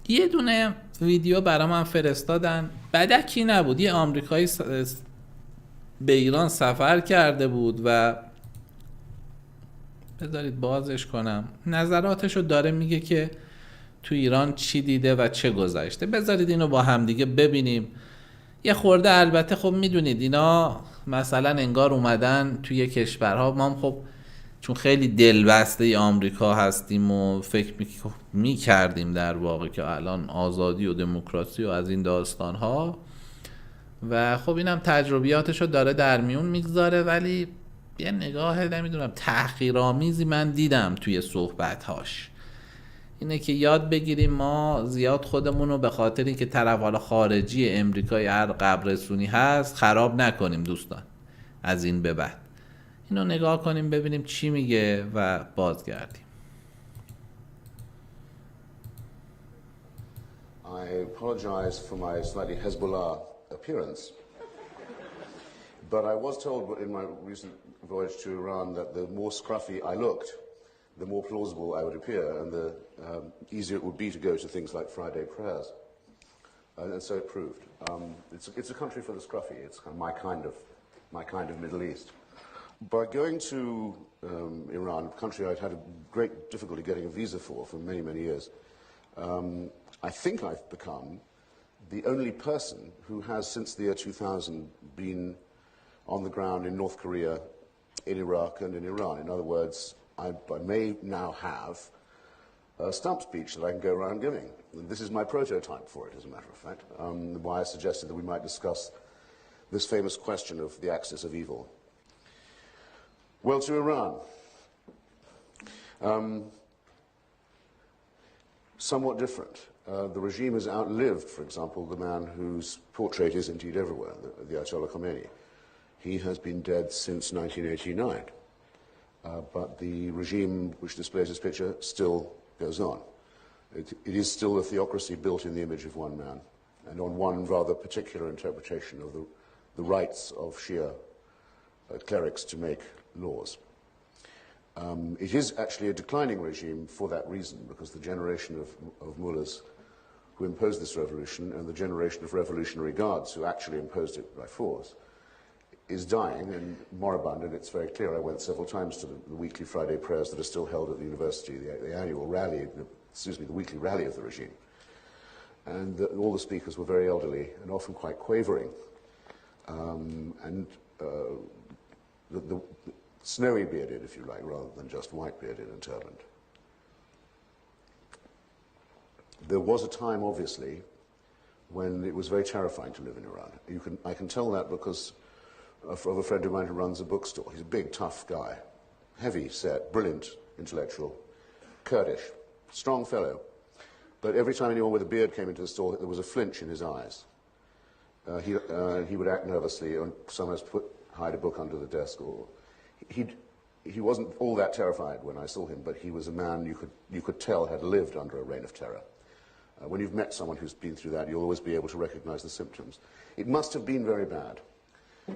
یه دونه ویدیو برای من فرستادن، بدکی نبود. یه آمریکایی به ایران سفر کرده بود و بذارید بازش کنم، نظراتشو داره میگه که تو ایران چی دیده و چه گذشته. بذارید اینو با همدیگه ببینیم. یه خورده البته خب میدونید اینا مثلا انگار اومدن توی کشورها، ما خب چون خیلی دلبسته آمریکا هستیم و فکر میکردیم در واقع که الان آزادی و دموکراسی و از این داستانها، و خب اینم تجربیاتشو داره در میون میگذاره، ولی یه نگاه نمیدونم تحقیرآمیزی من دیدم توی صحبتهاش. اینه که یاد بگیریم ما زیاد خودمونو به خاطر اینکه طرف حالا خارجی امریکایی هر قبرسونی هست خراب نکنیم دوستان. از این به بعد اینو نگاه کنیم ببینیم چی میگه و بازگردیم. I apologize for my slightly Hezbollah appearance, but I was told in my recent voyage to Iran that the more scruffy I looked, the more plausible I would appear, and the easier it would be to go to things like Friday prayers. And so it proved. It's a country for the scruffy. It's kind of my kind of Middle East. By going to Iran, a country I'd had a great difficulty getting a visa for many, many years, I think I've become the only person who has, since the year 2000, been on the ground in North Korea, in Iraq, and in Iran. In other words, I may now have a stump speech that I can go around giving. This is my prototype for it, as a matter of fact, why I suggested that we might discuss this famous question of the axis of evil. Well, to Iran. Somewhat different. The regime has outlived, for example, the man whose portrait is indeed everywhere, the Ayatollah Khomeini. He has been dead since 1989. But the regime which displays his picture still goes on. It is still a theocracy built in the image of one man and on one rather particular interpretation of the rights of Shia clerics to make laws. It is actually a declining regime for that reason, because the generation of mullahs who imposed this revolution and the generation of revolutionary guards who actually imposed it by force is dying and moribund, and it's very clear. I went several times to the weekly Friday prayers that are still held at the university, the annual rally, the weekly rally of the regime. And all the speakers were very elderly and often quite quavering. The snowy bearded, if you like, rather than just white bearded and turbaned. There was a time, obviously, when it was very terrifying to live in Iran. I can tell that because of a friend of mine who runs a bookstore. He's a big, tough guy, heavy set, brilliant intellectual, Kurdish, strong fellow. But every time anyone with a beard came into the store, there was a flinch in his eyes. He would act nervously and sometimes hide a book under the desk. Or he wasn't all that terrified when I saw him, but he was a man you could tell had lived under a reign of terror. When you've met someone who's been through that, you'll always be able to recognize the symptoms. It must have been very bad.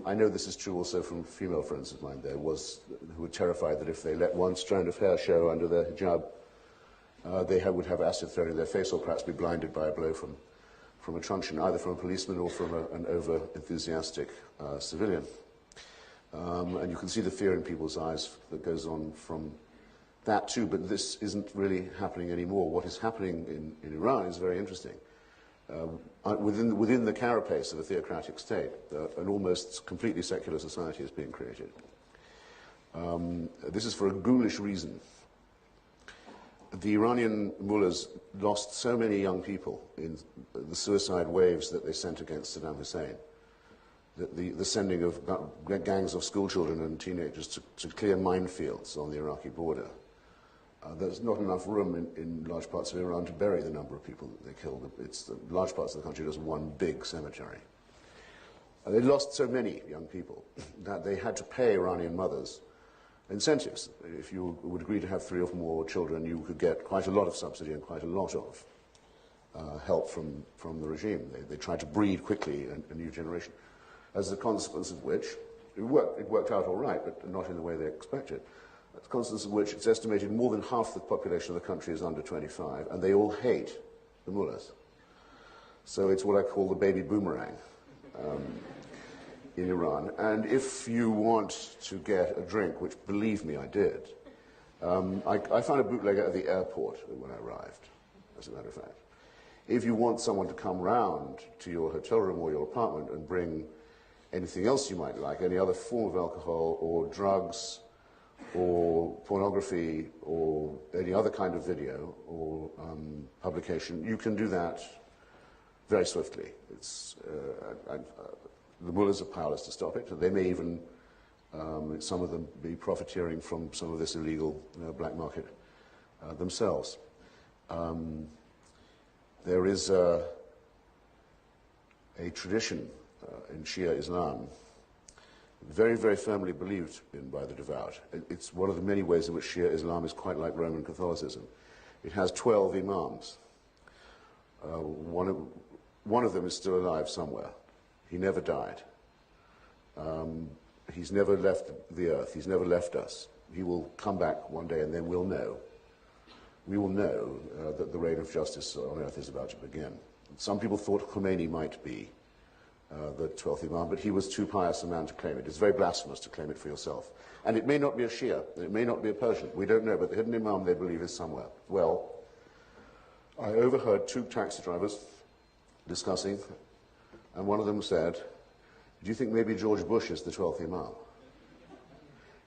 I know this is true also from female friends of mine who were terrified that if they let one strand of hair show under their hijab, they would have acid thrown in their face or perhaps be blinded by a blow from a truncheon, either from a policeman or from an over-enthusiastic civilian. And you can see the fear in people's eyes that goes on from that too, but this isn't really happening anymore. What is happening in Iran is very interesting. Within the carapace of a theocratic state, an almost completely secular society is being created. This is for a ghoulish reason. The Iranian mullahs lost so many young people in the suicide waves that they sent against Saddam Hussein, that the sending of gangs of schoolchildren and teenagers to clear minefields on the Iraqi border. There's not enough room in large parts of Iran to bury the number of people that they killed. Large parts of the country just one big cemetery. They lost so many young people that they had to pay Iranian mothers incentives. If you would agree to have 3 or more children, you could get quite a lot of subsidy and quite a lot of help from the regime. They tried to breed quickly a new generation, as a consequence of which it worked out all right, but not in the way they expected. As a consequence of which it's estimated more than half the population of the country is under 25, and they all hate the mullahs. So it's what I call the baby boomerang in Iran. And if you want to get a drink, which believe me, I did, I found a bootlegger at the airport when I arrived, as a matter of fact. If you want someone to come round to your hotel room or your apartment and bring anything else you might like, any other form of alcohol or drugs or pornography or any other kind of video or publication, you can do that very swiftly. It's, the mullahs are powerless to stop it. They may even, some of them, be profiteering from some of this illegal black market themselves. There is a tradition in Shia Islam, very, very firmly believed in by the devout. It's one of the many ways in which Shia Islam is quite like Roman Catholicism. It has 12 imams. One of them is still alive somewhere. He never died. He's never left the earth. He's never left us. He will come back one day, and then we'll know. We will know that the reign of justice on earth is about to begin. Some people thought Khomeini might be the 12th Imam, but he was too pious a man to claim it. It's very blasphemous to claim it for yourself. And it may not be a Shia, it may not be a Persian, we don't know, but the hidden Imam, they believe, is somewhere. Well, I overheard two taxi drivers discussing, and one of them said, do you think maybe George Bush is the 12th Imam?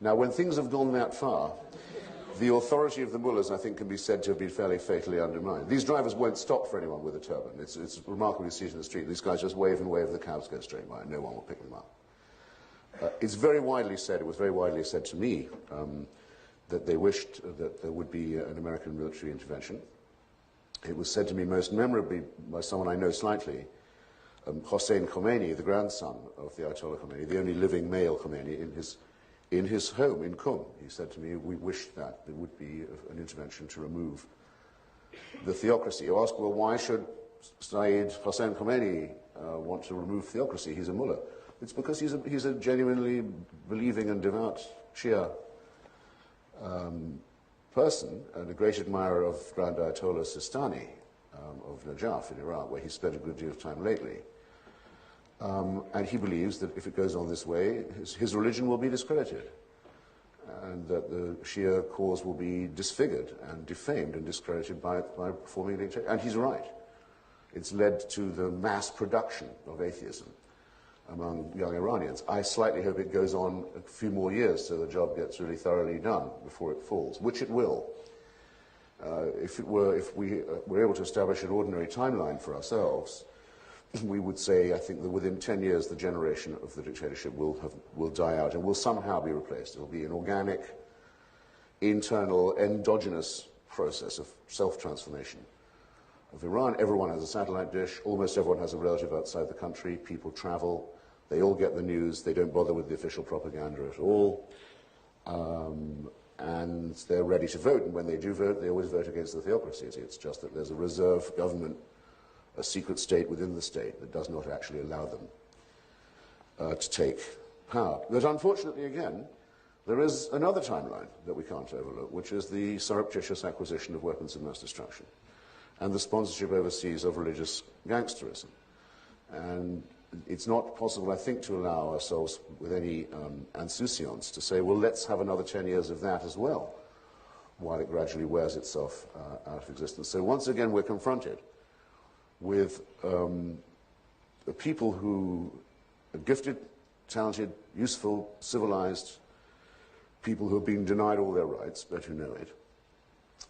Now, when things have gone that far, the authority of the mullahs, I think, can be said to have been fairly fatally undermined. These drivers won't stop for anyone with a turban. It's remarkable to see it in the street. These guys just wave and wave, the cabs go straight by, and no one will pick them up. It's very widely said, it was very widely said to me, that they wished that there would be an American military intervention. It was said to me most memorably by someone I know slightly, Hossein Khomeini, the grandson of the Ayatollah Khomeini, the only living male Khomeini, in his home in Qum. He said to me, we wish that there would be an intervention to remove the theocracy. You ask, well, why should Sayyid Hossein Khomeini want to remove theocracy? He's a mullah. It's because he's a genuinely believing and devout Shia person, and a great admirer of Grand Ayatollah Sistani of Najaf in Iraq, where he spent a good deal of time lately. And he believes that if it goes on this way, his religion will be discredited, and that the Shia cause will be disfigured and defamed and discredited by performing a dictatorship. And he's right. It's led to the mass production of atheism among young Iranians. I slightly hope it goes on a few more years so the job gets really thoroughly done before it falls, which it will. If we were able to establish an ordinary timeline for ourselves, we would say, I think, that within 10 years the generation of the dictatorship will die out and will somehow be replaced. It will be an organic, internal, endogenous process of self-transformation of Iran. Everyone has a satellite dish. Almost everyone has a relative outside the country. People travel. They all get the news. They don't bother with the official propaganda at all. And they're ready to vote. And when they do vote, they always vote against the theocracy. It's just that there's a reserve government, a secret state within the state that does not actually allow them to take power. But unfortunately, again, there is another timeline that we can't overlook, which is the surreptitious acquisition of weapons of mass destruction and the sponsorship overseas of religious gangsterism. And it's not possible, I think, to allow ourselves with any insouciance to say, well, let's have another 10 years of that as well, while it gradually wears itself out of existence. So once again, we're confronted with people who are gifted, talented, useful, civilized, people who have been denied all their rights, but who know it,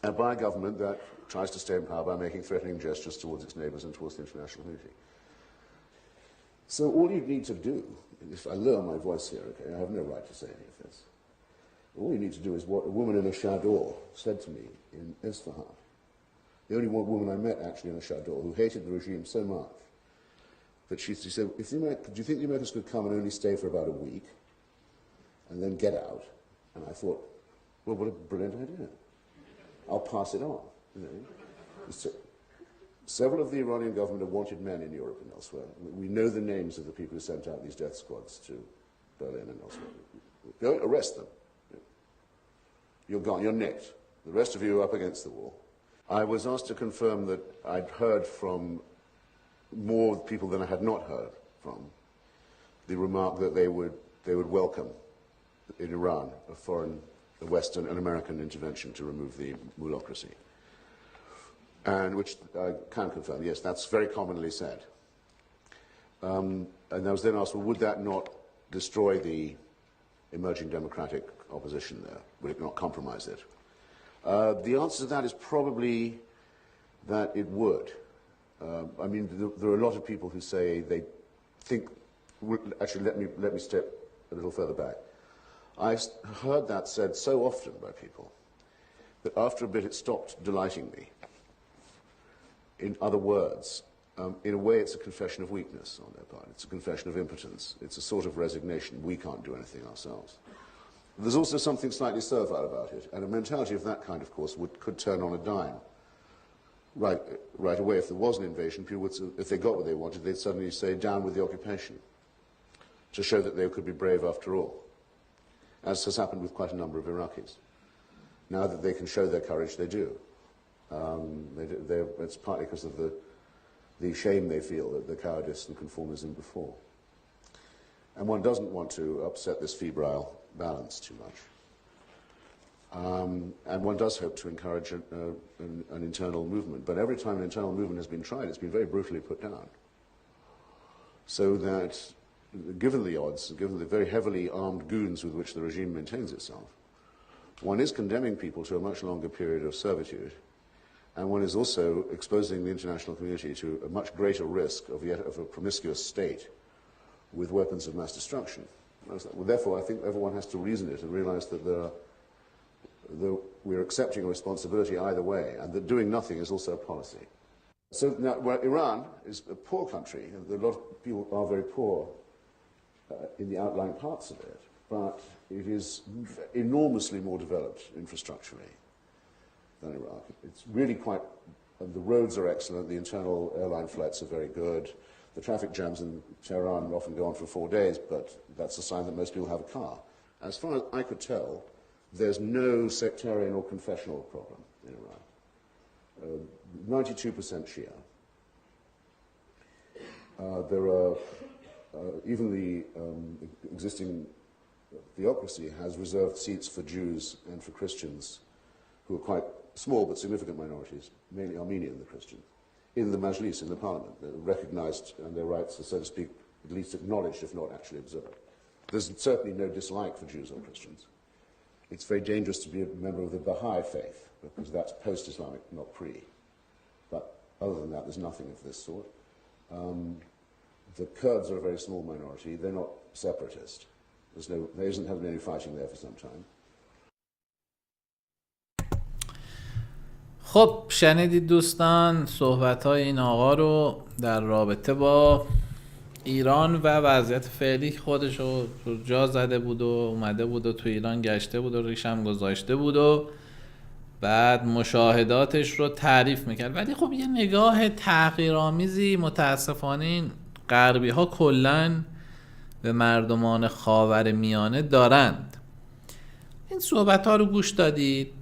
and by a government that tries to stay in power by making threatening gestures towards its neighbors and towards the international community. So all you need to do, if I lower my voice here, okay, I have no right to say any of this, all you need to do is what a woman in a chador said to me in Isfahan. The only one woman I met, actually, in a chador, who hated the regime so much that she said, do you think the Americans could come and only stay for about a week and then get out? And I thought, well, what a brilliant idea. I'll pass it on. You know? Several of the Iranian government have wanted men in Europe and elsewhere. We know the names of the people who sent out these death squads to Berlin and elsewhere. Go arrest them. You're gone, you're nicked. The rest of you are up against the wall. I was asked to confirm that I'd heard from more people than I had not heard from the remark that they would welcome in Iran a Western and American intervention to remove the mulocracy. And which I can confirm, yes, that's very commonly said. And I was then asked, well, would that not destroy the emerging democratic opposition there? Would it not compromise it? The answer to that is probably that it would. I mean, there are a lot of people who say they think. Actually, let me step a little further back. I've heard that said so often by people that after a bit it stopped delighting me. In other words, in a way, it's a confession of weakness on their part. It's a confession of impotence. It's a sort of resignation. We can't do anything ourselves. There's also something slightly servile about it, and a mentality of that kind, of course, could turn on a dime. Right away, if there was an invasion, people would, if they got what they wanted, they'd suddenly say, down with the occupation, to show that they could be brave after all, as has happened with quite a number of Iraqis. Now that they can show their courage, they do. It's partly because of the shame they feel, the cowardice and conformism before. And one doesn't want to upset this febrile balance too much. And one does hope to encourage an internal movement. But every time an internal movement has been tried, it's been very brutally put down. So that, given the odds, given the very heavily armed goons with which the regime maintains itself, one is condemning people to a much longer period of servitude. And one is also exposing the international community to a much greater risk of a promiscuous state with weapons of mass destruction. Therefore, I think everyone has to reason it and realize that we're accepting a responsibility either way, and that doing nothing is also a policy. So now, Iran is a poor country. A lot of people are very poor in the outlying parts of it, but it is enormously more developed infrastructurally than Iraq. It's really quite, the roads are excellent, the internal airline flights are very good. The traffic jams in Tehran often go on for 4 days, but that's a sign that most people have a car. As far as I could tell, there's no sectarian or confessional problem in Iran. 92% Shia. There are, even the existing theocracy has reserved seats for Jews and for Christians, who are quite small but significant minorities, mainly Armenian, the Christian, in the Majlis, in the parliament. They're recognized and their rights are, so to speak, at least acknowledged, if not actually observed. There's certainly no dislike for Jews or Christians. It's very dangerous to be a member of the Baha'i faith, because that's post-Islamic, not pre. But other than that, there's nothing of this sort. The Kurds are a very small minority. They're not separatist. There hasn't been any fighting there for some time. خب شنیدید دوستان صحبت‌های این آقا رو در رابطه با ایران و وضعیت فعلی. خودش رو جا زده بود و اومده بود و تو ایران گشته بود و ریشم گذاشته بود و بعد مشاهداتش رو تعریف میکرد. ولی خب یه نگاه تحقیرآمیزی متاسفانه این غربی ها کلن به مردمان خاورمیانه دارند. این صحبت ها رو گوش دادید.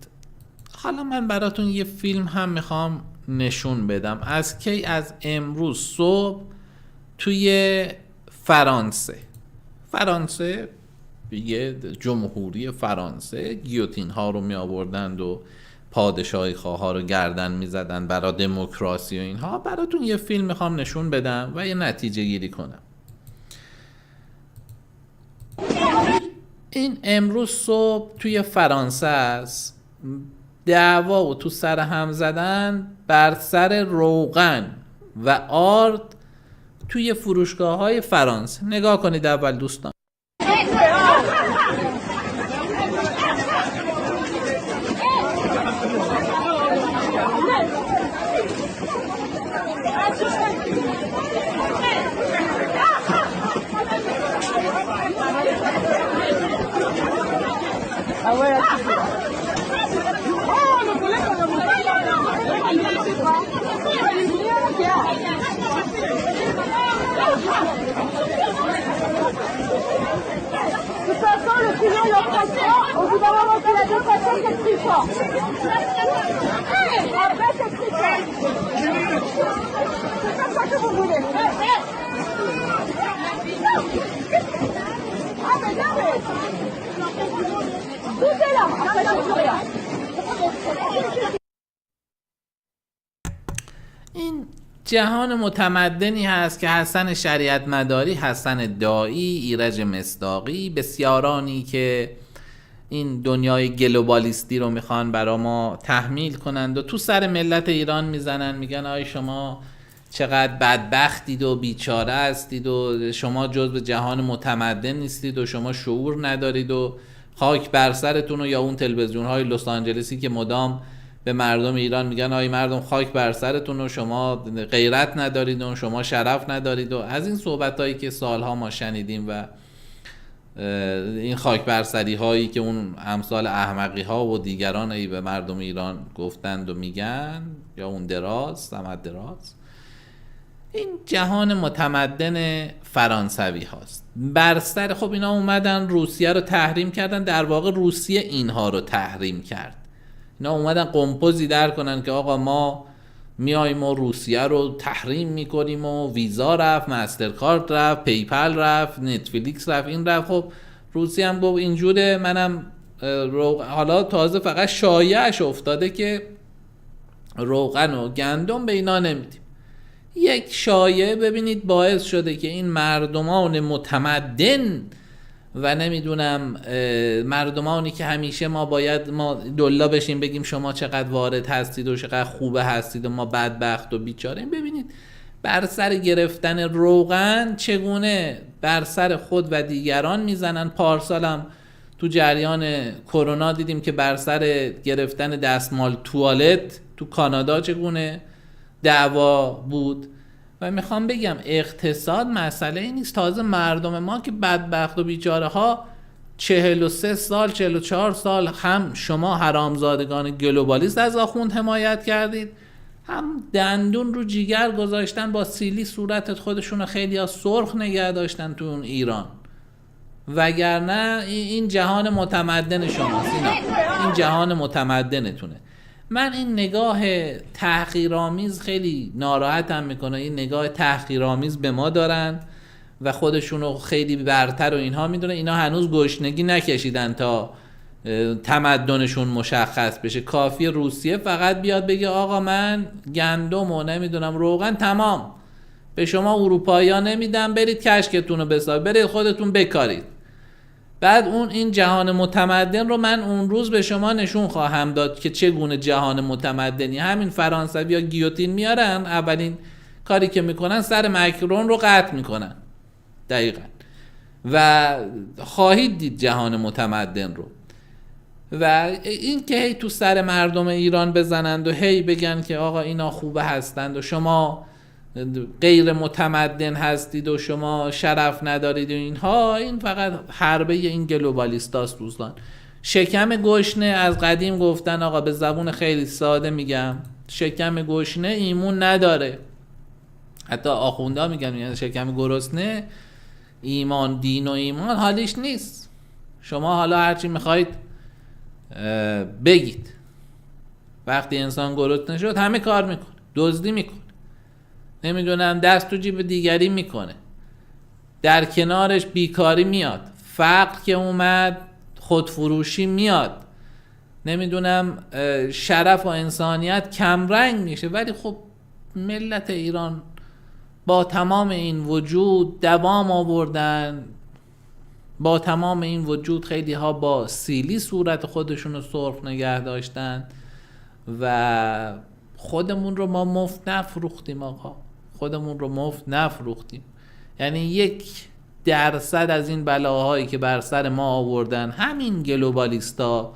حالا من براتون یه فیلم هم میخوام نشون بدم. از کی؟ از امروز صبح توی فرانسه یه جمهوری فرانسه گیوتین ها رو می آوردند و پادشاهی خواه ها رو گردن می زدن برای دموکراسی و اینها. براتون یه فیلم میخوام نشون بدم و یه نتیجه گیری کنم. این امروز صبح توی فرانسه است. دعوا و تو سر هم زدن بر سر روغن و آرد توی فروشگاه های فرانسه. نگاه کنید اول دوستان. این جهان متمدنی هست که حسن شریعت مداری، حسن دایی، ایرج مصداقی، بسیارانی که این دنیای گلوبالیستی رو میخوان برا ما تحمیل کنند و تو سر ملت ایران میزنن، میگن آی شما چقدر بدبختید و بیچاره هستید و شما جزو جهان متمدن نیستید و شما شعور ندارید و خاک بر سرتون. و یا اون تلویزیون های لس آنجلسی که مدام به مردم ایران میگن آی مردم خاک بر سرتون و شما غیرت ندارید و شما شرف ندارید و از این صحبت هایی که سالها ما شنیدیم و این خاک بر سری هایی که اون امثال احمقی ها و دیگران ای به مردم ایران گفتند و میگن، یا اون سمت دراز. این جهان متمدن فرانسوی هاست. بر سر خب اینا اومدن روسیه رو تحریم کردن، در واقع روسیه اینها رو تحریم کرد. اینا اومدن قمپوزی در کنن که آقا ما میایم و روسیه رو تحریم میکنیم و ویزا رفت، مسترکارد رفت، پیپل رفت، نتفلیکس رفت، این رفت. خب روسیه هم گفت اینجوره، منم حالا تازه فقط شایعش افتاده که روغن و گندم به اینا نمیدیم. یک شایعه ببینید باعث شده که این مردمان متمدن و نمیدونم مردمانی که همیشه ما باید ما دلا بشیم بگیم شما چقدر وارد هستید و چقدر خوبه هستید و ما بدبخت و بیچاریم، ببینید بر سر گرفتن روغن چگونه بر سر خود و دیگران میزنن. پارسال هم تو جریان کرونا دیدیم که بر سر گرفتن دستمال توالت تو کانادا چگونه دعوا بود. و میخوام بگم اقتصاد مسئله ای نیست. تازه مردم ما که بدبخت و بیچاره ها 43 سال 44 سال هم شما حرامزادگان گلوبالیست از آخوند حمایت کردید، هم دندون رو جیگر گذاشتن با سیلی صورت خودشون رو خیلی ها سرخ نگه داشتن تو اون ایران. وگرنه این جهان متمدن شماست، این جهان متمدنتونه. من این نگاه تحقیرآمیز خیلی ناراحتم میکنه. این نگاه تحقیرآمیز به ما دارن و خودشونو خیلی برتر و اینها میدونن. اینا هنوز گشنگی نکشیدن تا تمدنشون مشخص بشه. کافی روسیه فقط بیاد بگه آقا من گندم و نمیدونم روغن تمام به شما اروپایی ها نمیدم، برید کشکتون رو بسازید، برید خودتون بکارید. بعد این جهان متمدن رو من اون روز به شما نشون خواهم داد که چگونه جهان متمدنی. همین فرانسوی ها گیوتین میارن، اولین کاری که میکنن سر مکرون رو قطع میکنن دقیقا. و خواهید دید جهان متمدن رو. و این که هی تو سر مردم ایران بزنند و هی بگن که آقا اینا خوبه هستند و شما غیر متمدن هستید و شما شرف ندارید و اینها، این فقط حربه این گلوبالیستاست دوستان. شکم گشنه از قدیم گفتن آقا، به زبون خیلی ساده میگم، شکم گشنه ایمون نداره. حتی آخوندا میگن شکم گرسنه ایمان، دین و ایمان حالیش نیست. شما حالا هرچی میخواید بگید، وقتی انسان گرسنه شد همه کار میکنه، دزدی میکنه، نمیدونم دست تو جیب دیگری میکنه، در کنارش بیکاری میاد، فقر که اومد خودفروشی میاد، نمیدونم شرف و انسانیت کمرنگ میشه. ولی خب ملت ایران با تمام این وجود دوام آوردن، با تمام این وجود خیلی ها با سیلی صورت خودشون رو سرخ نگه داشتن و خودمون رو ما مفت نفروختیم آقا، خودمون رو مفت نفروختیم. یعنی 1% از این بلاهایی که بر سر ما آوردن همین گلوبالیستا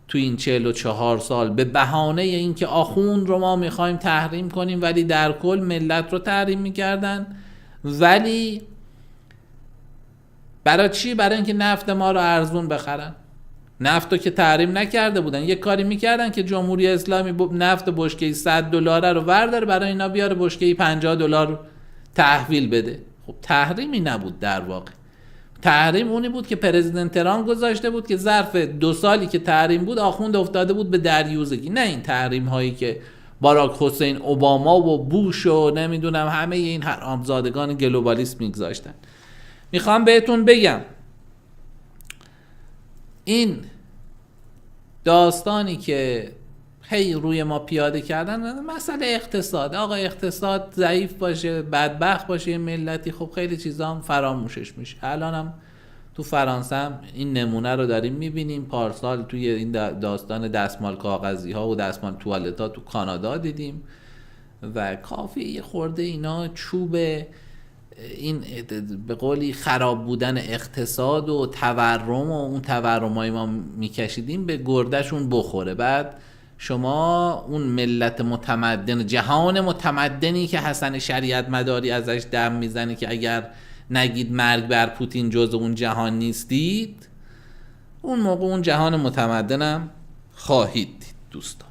تو این 44 سال به بهانه این که آخوند رو ما میخوایم تحریم کنیم، ولی در کل ملت رو تحریم میکردن. ولی برای چی؟ برای اینکه نفت ما رو ارزون بخرن. نفت رو که تحریم نکرده بودن، یک کاری میکردن که جمهوری اسلامی نفت بشکه‌ای $100 رو ورداره برای اینا بیاره بشکه‌ای $50 تحویل بده. خب تحریمی نبود، در واقع تحریم اونی بود که پرزیدنت ترامپ گذاشته بود که ظرف 2 سالی که تحریم بود آخوند افتاده بود به دریوزگی. نه این تحریم هایی که باراک حسین اوباما و بوش و نمیدونم همه این حرامزادگان گلوبالیست میگذاشتن. میخوام بهتون بگم این داستانی که هی روی ما پیاده کردن. مسئله اقتصاد، آقا اقتصاد ضعیف باشه، بدبخت باشه یه ملتی، خب خیلی چیزا هم فراموشش میشه. الان هم تو فرانسه هم این نمونه رو داریم میبینیم. پارسال توی این داستان دستمال کاغذی ها و دستمال توالت ها تو کانادا دیدیم و کافی یه خورده اینا چوب این به قولی خراب بودن اقتصاد و تورم و اون تورمای ما میکشیدیم به گردشون بخوره. بعد شما اون ملت متمدن، جهان متمدنی که حسن شریعت مداری ازش دم میزنه که اگر نگید مرگ بر پوتین جز اون جهان نیستید، اون موقع اون جهان متمدنم خواهید دید دوستان.